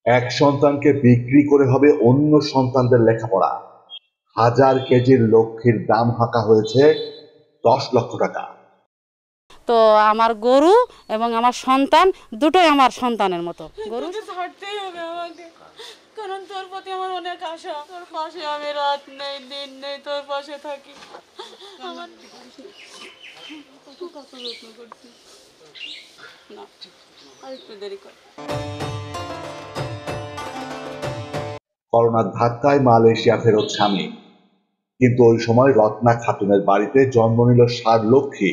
এক সন্তানকে বিক্রি করে হবে অন্য সন্তানদের লেখাপড়া। 1000 কেজির লক্ষ্মীর দাম হাঁকা হয়েছে 10 লক্ষ টাকা। তো আমার গরু এবং আমার সন্তান দুটোই আমার সন্তানের মতো। গরু ছাড়তেই হবে আমাকে, কারণ তোর প্রতি আমার অনেক আশা। তোর পাশে আমি রাত নেই দিন নেই তোর পাশে থাকি। আমার কত যত্ন করছি না, আর একটু দেরি কর। করোনার ধাক্কায় মালয়েশিয়া ফেরত স্বামী, কিন্তু ওই সময় রত্না খাতুনের বাড়িতে জন্ম নিল 7 লক্ষ্মী।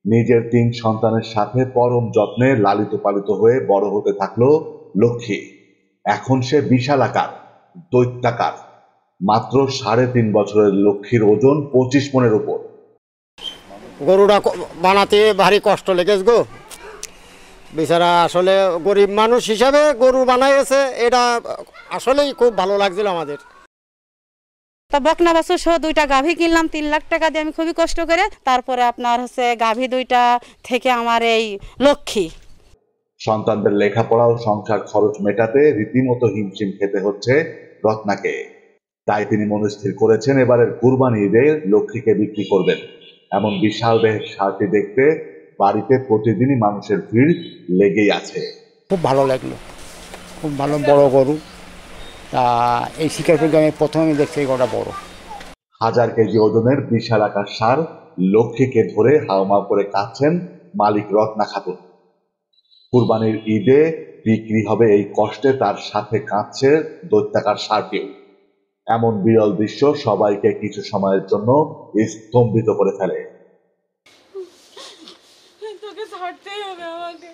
নিজের 3 সন্তানের সাথে পরম যত্নে লালিত পালিত হয়ে বড় হতে থাকলো লক্ষ্মী। এখন সে বিশালাকার, দৈত্যাকার। মাত্র 3.5 বছরের লক্ষ্মীর ওজন 25 মনের উপর। গরুটা বানাতে ভারী কষ্ট লেগেছে গো, বেচারা আসলে গরিব মানুষ হিসাবে গরু বানাইছে, এটা আসলেই খুব ভালো লাগছিল আমাদের। তা বকনা বাছুর সহ 2টা গাভী কিনলাম 3 লাখ টাকা দিয়ে আমি খুবই কষ্ট করে। তারপরে আপনার গাভী 2টা থেকে আমার এই লক্ষ্মী। সন্তানদের লেখাপড়া ও সংসার খরচ মেটাতে রীতিমতো হিমশিম খেতে হচ্ছে রত্নাকে। তাই তিনি মনস্থির করেছেন এবারের কুরবানি ঈদে লক্ষ্মীকে বিক্রি করবেন। এমন বিশাল দেহের ষাঁড়টি দেখতে বাড়িতে প্রতিদিনই মানুষের ভিড় লেগেই আছে। খুব ভালো লাগলো, খুব ভালো বড় গরু। তা এই শিকারপুর গ্রামে প্রথমে দেখছি এই গরুটা বড়। 1000 কেজি ওজনের বিশাল আকার ষাঁড় লক্ষ্মীকে ধরে হাউমাউ করে কাঁদছেন মালিক রত্না খাতুন। কুরবানির ঈদে বিক্রি হবে এই কষ্টে তার সাথে কাঁদছে দৈত্যাকার ষাঁড়টিও। এমন বিরল দৃশ্য সবাইকে কিছু সময়ের জন্য স্তম্ভিত করে ফেলে। তোকে ছাড়তেই হবে আমাকে,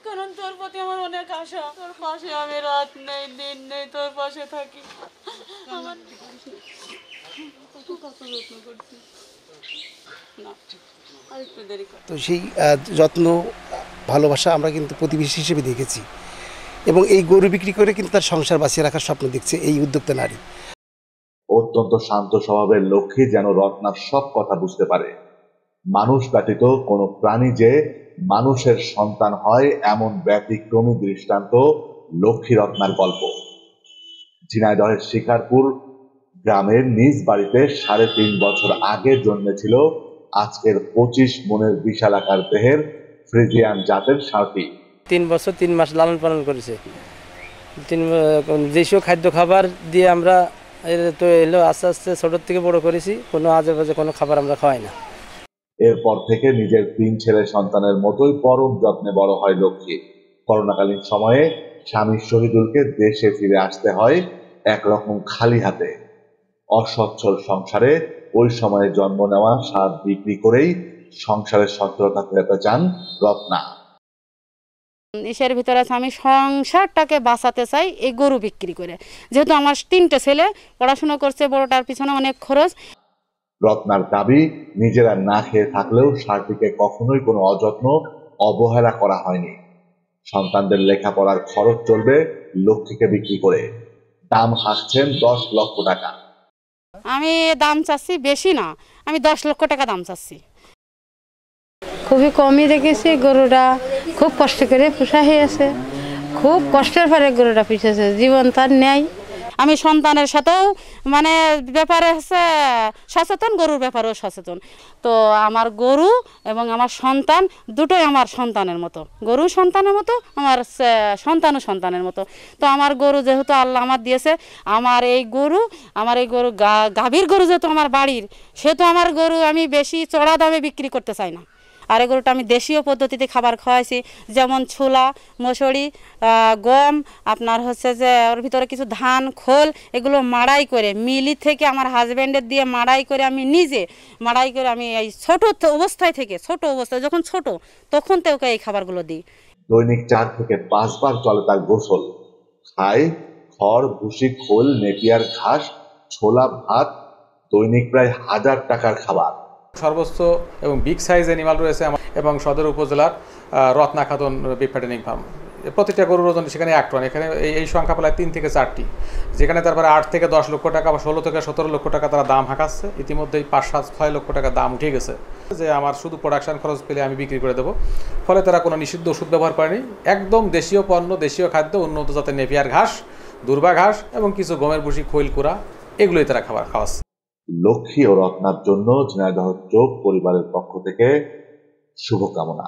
কারণ তোর প্রতি আমার অনেক আশা। তোর পাশে আমি রাত নেই দিন নেই তোর পাশে থাকি। আমার কত যত্ন করছি না, আর একটু দেরি কর। তো সেই যত্ন ভালোবাসা আমরা কিন্তু প্রতিবেশী হিসেবে দেখেছি, এবং এই গরু বিক্রি করে কিন্তু তার সংসার বাঁচিয়ে রাখার স্বপ্ন দেখছে এই উদ্যোক্তা নারী। অত্যন্ত শান্ত স্বভাবের লক্ষ্মী যেন রত্নার সব কথা বুঝতে পারে। মানুষ ব্যতীত কোনো প্রাণী যে মানুষের সন্তান হয় এমন ব্যতিক্রমী দৃষ্টান্ত লক্ষ্মী রত্নার গল্প। ঝিনাইদহের শিকারপুর গ্রামের নিজ বাড়িতে 3.5 বছর আগে জন্মেছিল আজকের 25 মনের বিশালাকার দেহের ফ্রিজিয়ান জাতের ষাঁড়টি। 3 বছর 3 মাস লালন পালন করেছে। দেশীয় খাদ্য খাবার দিয়ে আমরা তো এলো আস্তে আস্তে ছোটোর থেকে বড় করেছি, কোনো আজে বাজে কোনো খাবার আমরা খাওয়াই না। এরপর থেকে নিজের 3 ছেলে সন্তানের মতোই পরম যত্নে বড় হয় লক্ষ্মী। করোনাকালীন সময়ে স্বামী শহীদুলকে দেশে ফিরে আসতে হয় একরকম খালি হাতে। অসচ্ছল সংসারে ওই সময়ে জন্ম নেওয়া ষাঁড় বিক্রি করেই সংসারের সচ্ছলতা ফেরাতে চান রত্না। ইসের ভিতরে আছে আমি সংসারটাকে বাঁচাতে চাই এই গরু বিক্রি করে, যেহেতু আমার 3টে ছেলে পড়াশোনা করছে, বড়টার পিছনে অনেক খরচ। রত্নার দাবি, নিজেরা না খেয়ে থাকলেও ষাঁড়টিকে কখনোই কোনো অযত্ন অবহেলা করা হয়নি। সন্তানদের লেখাপড়ার খরচ চলবে লক্ষ্মীকে বিক্রি করে। দাম হাঁকছেন 10 লক্ষ টাকা। আমি দাম চাচ্ছি বেশি না, আমি 10 লক্ষ টাকা দাম চাচ্ছি। খুবই কমই রেখেছি, গরুটা খুব কষ্ট করে পোষা হয়েছে, খুব কষ্টের পরে গরুটা পুষেছে, জীবন তার নেই। আমি সন্তানের সাথেও ব্যাপারে সচেতন, গরুর ব্যাপারেও সচেতন। তো আমার গরু এবং আমার সন্তান দুটোই আমার সন্তানের মতো। গরু সন্তানের মতো, আমার সন্তানও সন্তানের মতো। তো আমার গরু যেহেতু আল্লাহ আমার দিয়েছে, আমার এই গরু গাভীর গরু যেহেতু আমার বাড়ির, সেহেতু আমার গরু আমি বেশি চড়া দামে বিক্রি করতে চাই না। আর এই গরুটা আমি দেশীয় পদ্ধতিতে খাবার খাওয়াইছি, যেমন ছোলা, মসুরি, গম, আপনার যে ওর ভিতরে কিছু ধান, খোল, এগুলো মাড়াই করে মিলি থেকে আমার হাজব্যান্ডের দিয়ে মাড়াই করে আমি নিজে মাড়াই করে আমি এই ছোট অবস্থায় যখন ছোট তখন তো ওকে এই খাবারগুলো দিই। দৈনিক 4 থেকে 5 বার চলে তার গোসল। খায় খড়, ভুসি, খোল, নেপিয়ার ঘাস, ছোলা, ভাত। দৈনিক প্রায় 1000 টাকার খাবার। সর্বোচ্চ এবং বিগ সাইজ অ্যানিমাল রয়েছে এবং সদর উপজেলার Ratna Khatun big fattening farm. প্রতিটা গরুর ওজন সেখানে 1 টন, এখানে এই সংখ্যা প্রায় 3 থেকে 4টি, যেখানে তারপরে 8 থেকে 10 লক্ষ টাকা বা 16 থেকে 17 লক্ষ টাকা তারা দাম হাঁকাচ্ছে। ইতিমধ্যেই 5-6 লক্ষ টাকা দাম উঠে গেছে, যে আমার শুধু প্রোডাকশন খরচ পেলে আমি বিক্রি করে দেবো। ফলে তারা কোনো নিষিদ্ধ ওষুধ ব্যবহার করেনি, একদম দেশীয় পণ্য, দেশীয় খাদ্য, উন্নত জাতের নেপিয়ার ঘাস, দুর্বা ঘাস এবং কিছু গমের ভুসি, খৈল কুড়া, এগুলোই তারা খাওয়াচ্ছে। লক্ষ্মী ও রত্নার জন্য ঝিনাইদহ চোখ পরিবারের পক্ষ থেকে শুভকামনা।